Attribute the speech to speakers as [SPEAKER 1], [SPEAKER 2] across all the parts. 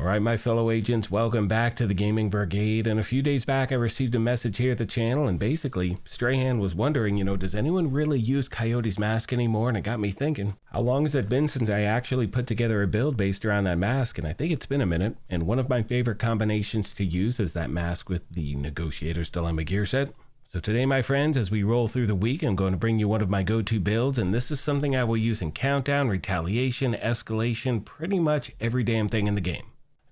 [SPEAKER 1] Alright my fellow agents, welcome back to the Gaming Brigade, and a few days back I received a message here at the channel, and basically, Strahan was wondering, does anyone really use Coyote's mask anymore? And it got me thinking, how long has it been since I actually put together a build based around that mask? And I think it's been a minute, and one of my favorite combinations to use is that mask with the Negotiator's Dilemma gear set. So today my friends, as we roll through the week, I'm going to bring you one of my go-to builds, and this is something I will use in Countdown, Retaliation, Escalation, pretty much every damn thing in the game.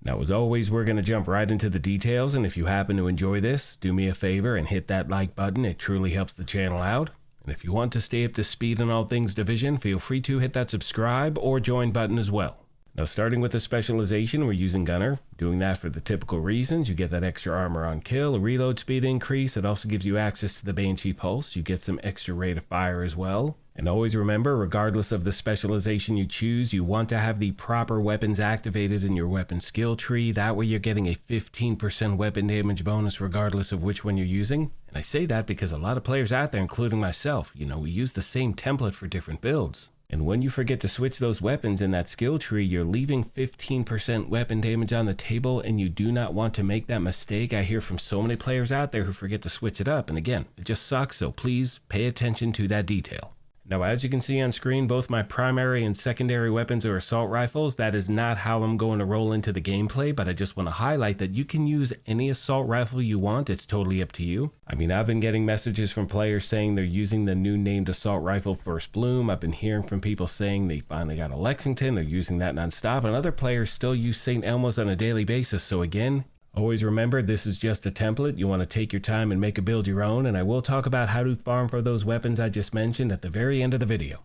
[SPEAKER 1] Now, as always, we're going to jump right into the details, and if you happen to enjoy this, do me a favor and hit that like button. It truly helps the channel out. And if you want to stay up to speed on all things Division, feel free to hit that subscribe or join button as well. Now, starting with the specialization, we're using Gunner. Doing that for the typical reasons. You get that extra armor on kill, a reload speed increase. It also gives you access to the Banshee Pulse. You get some extra rate of fire as well. And always remember, regardless of the specialization you choose, you want to have the proper weapons activated in your weapon skill tree. That way you're getting a 15% weapon damage bonus regardless of which one you're using. And I say that because a lot of players out there, including myself, we use the same template for different builds. And when you forget to switch those weapons in that skill tree, you're leaving 15% weapon damage on the table, and you do not want to make that mistake. I hear from so many players out there who forget to switch it up, and again, it just sucks, so please pay attention to that detail. Now, as you can see on screen, both my primary and secondary weapons are assault rifles. That is not how I'm going to roll into the gameplay, but I just want to highlight that you can use any assault rifle you want. It's totally up to you. I mean, I've been getting messages from players saying they're using the new named assault rifle First Bloom. I've been hearing from people saying they finally got a Lexington. They're using that nonstop, and other players still use St. Elmo's on a daily basis. So again, always remember, this is just a template. You want to take your time and make a build your own, and I will talk about how to farm for those weapons I just mentioned at the very end of the video.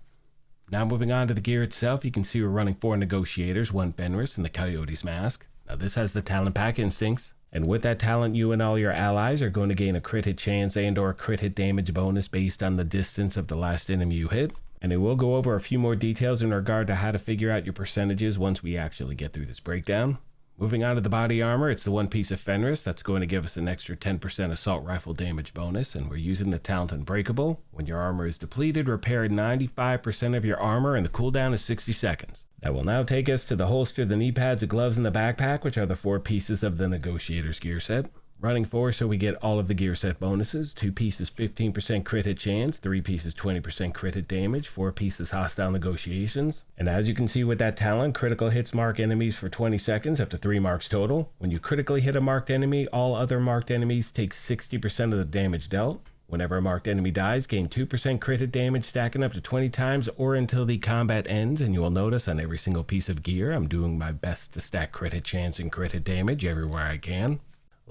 [SPEAKER 1] Now moving on to the gear itself, you can see we're running 4 Negotiators, 1 Fenris, and the Coyote's mask. Now this has the talent pack Instincts, and with that talent you and all your allies are going to gain a crit hit chance and or crit hit damage bonus based on the distance of the last enemy you hit. And I will go over a few more details in regard to how to figure out your percentages once we actually get through this breakdown. Moving on to the body armor, it's the 1 piece of Fenris that's going to give us an extra 10% assault rifle damage bonus, and we're using the talent Unbreakable. When your armor is depleted, repair 95% of your armor, and the cooldown is 60 seconds. That will now take us to the holster, the knee pads, the gloves, and the backpack, which are the 4 pieces of the Negotiator's gear set. Running 4 so we get all of the gear set bonuses. 2 pieces 15% crit hit chance, 3 pieces 20% crit hit damage, 4 pieces hostile negotiations. And as you can see with that talent, critical hits mark enemies for 20 seconds, up to 3 marks total. When you critically hit a marked enemy, all other marked enemies take 60% of the damage dealt. Whenever a marked enemy dies, gain 2% crit hit damage, stacking up to 20 times or until the combat ends. And you will notice on every single piece of gear, I'm doing my best to stack crit hit chance and crit hit damage everywhere I can.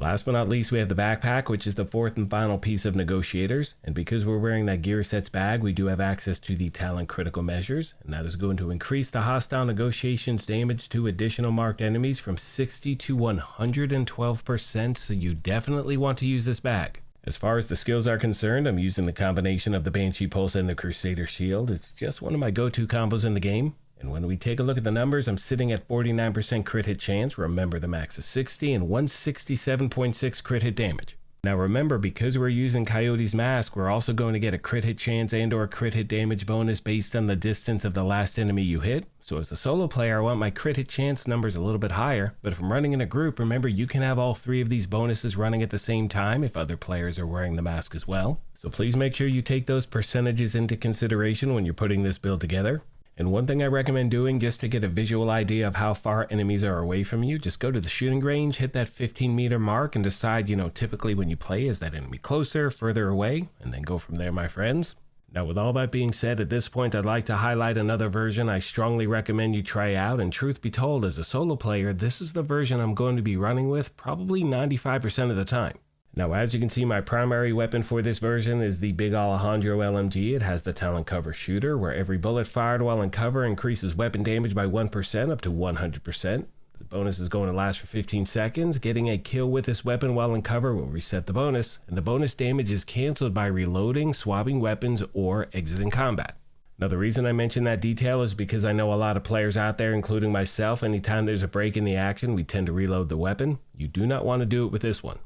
[SPEAKER 1] Last but not least, we have the backpack, which is the 4th and final piece of Negotiators. And because we're wearing that gear sets bag, we do have access to the talent critical measures. And that is going to increase the hostile negotiations damage to additional marked enemies from 60 to 112%. So you definitely want to use this bag. As far as the skills are concerned, I'm using the combination of the Banshee Pulse and the Crusader Shield. It's just one of my go-to combos in the game. And when we take a look at the numbers, I'm sitting at 49% crit hit chance. Remember, the max is 60 and 167.6 crit hit damage. Now remember, because we're using Coyote's mask, we're also going to get a crit hit chance and or crit hit damage bonus based on the distance of the last enemy you hit. So as a solo player, I want my crit hit chance numbers a little bit higher, but if I'm running in a group, remember you can have all 3 of these bonuses running at the same time if other players are wearing the mask as well. So please make sure you take those percentages into consideration when you're putting this build together. And one thing I recommend doing just to get a visual idea of how far enemies are away from you, just go to the shooting range, hit that 15-meter mark, and decide, typically when you play, is that enemy closer, further away, and then go from there, my friends. Now, with all that being said, at this point, I'd like to highlight another version I strongly recommend you try out, and truth be told, as a solo player, this is the version I'm going to be running with probably 95% of the time. Now, as you can see, my primary weapon for this version is the Big Alejandro LMG. It has the talent cover shooter, where every bullet fired while in cover increases weapon damage by 1% up to 100%. The bonus is going to last for 15 seconds. Getting a kill with this weapon while in cover will reset the bonus, and the bonus damage is canceled by reloading, swapping weapons, or exiting combat. Now, the reason I mention that detail is because I know a lot of players out there, including myself, anytime there's a break in the action, we tend to reload the weapon. You do not want to do it with this one.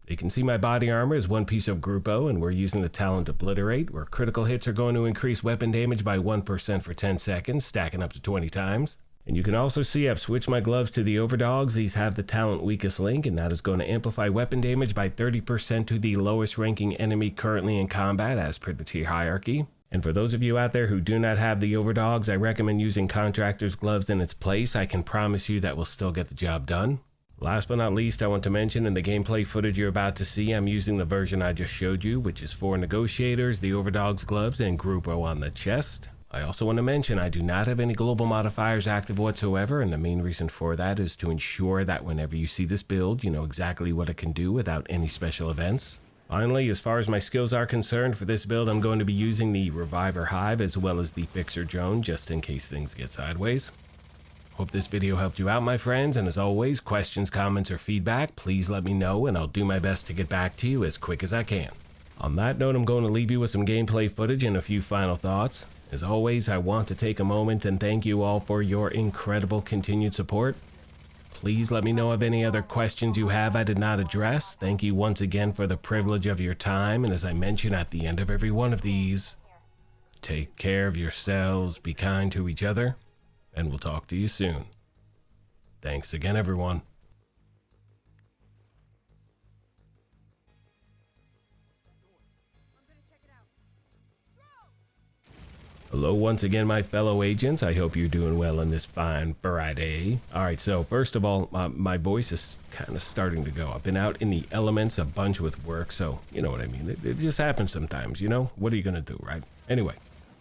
[SPEAKER 1] You can see my body armor is 1 piece of Grupo, and we're using the talent Obliterate, where critical hits are going to increase weapon damage by 1% for 10 seconds, stacking up to 20 times. And you can also see I've switched my gloves to the overdogs. These have the talent weakest link, and that is going to amplify weapon damage by 30% to the lowest ranking enemy currently in combat as per the tier hierarchy. And for those of you out there who do not have the overdogs, I recommend using contractor's gloves in its place. I can promise you that will still get the job done. Last but not least, I want to mention in the gameplay footage you're about to see, I'm using the version I just showed you, which is for Negotiators, the overdogs gloves, and Grupo on the chest. I also want to mention I do not have any global modifiers active whatsoever, and the main reason for that is to ensure that whenever you see this build, you know exactly what it can do without any special events. Finally, as far as my skills are concerned, for this build I'm going to be using the Reviver Hive as well as the Fixer Drone, just in case things get sideways. Hope this video helped you out, my friends, and as always, questions, comments, or feedback, please let me know and I'll do my best to get back to you as quick as I can. On that note, I'm going to leave you with some gameplay footage and a few final thoughts. As always, I want to take a moment and thank you all for your incredible continued support. Please let me know of any other questions you have I did not address. Thank you once again for the privilege of your time, and as I mention at the end of every one of these, take care of yourselves, be kind to each other, and we'll talk to you soon. Thanks again, everyone. Hello once again, my fellow agents. I hope you're doing well on this fine Friday. Alright, so first of all, my voice is kind of starting to go. I've been out in the elements a bunch with work, so you know what I mean. It just happens sometimes, you know? What are you going to do, right? Anyway,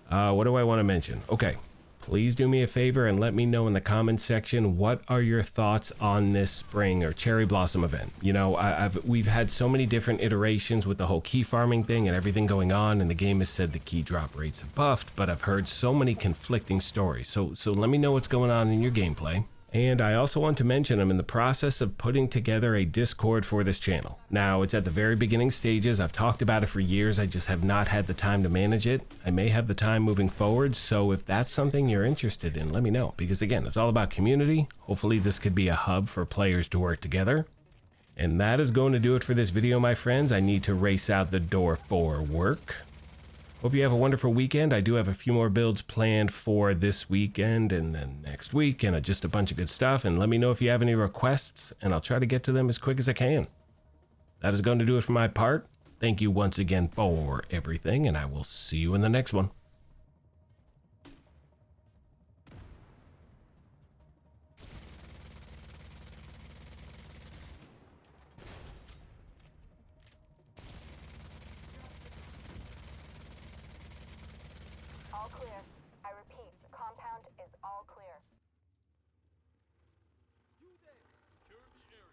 [SPEAKER 1] what do I want to mention? Okay, please do me a favor and let me know in the comments section what are your thoughts on this spring or cherry blossom event. You know, we've had so many different iterations with the whole key farming thing and everything going on, and the game has said the key drop rates have buffed, but I've heard so many conflicting stories. So let me know what's going on in your gameplay. And I also want to mention I'm in the process of putting together a Discord for this channel. Now, it's at the very beginning stages. I've talked about it for years. I just have not had the time to manage it. I may have the time moving forward, so if that's something you're interested in, let me know. Because again, it's all about community. Hopefully this could be a hub for players to work together. And that is going to do it for this video, my friends. I need to race out the door for work. Hope you have a wonderful weekend. I do have a few more builds planned for this weekend and then next week, and just a bunch of good stuff. And let me know if you have any requests, and I'll try to get to them as quick as I can. That is going to do it for my part. Thank you once again for everything, and I will see you in the next one.
[SPEAKER 2] All clear. I repeat, the compound is all clear.
[SPEAKER 3] You there? Secure the area.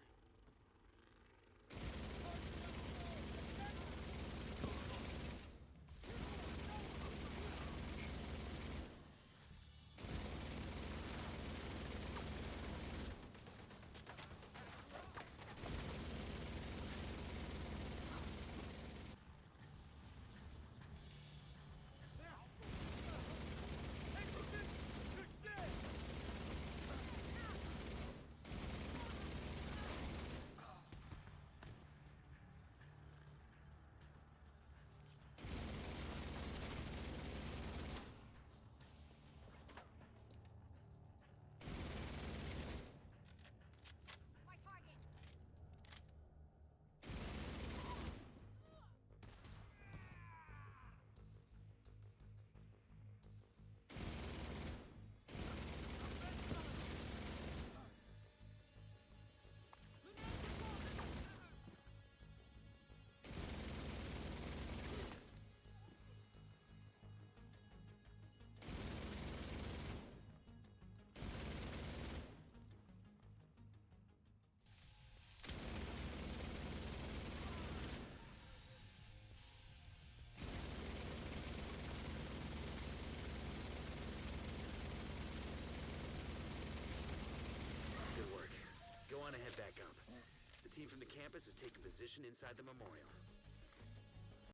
[SPEAKER 4] Go on and head back up. The team from the campus is taking position inside the memorial.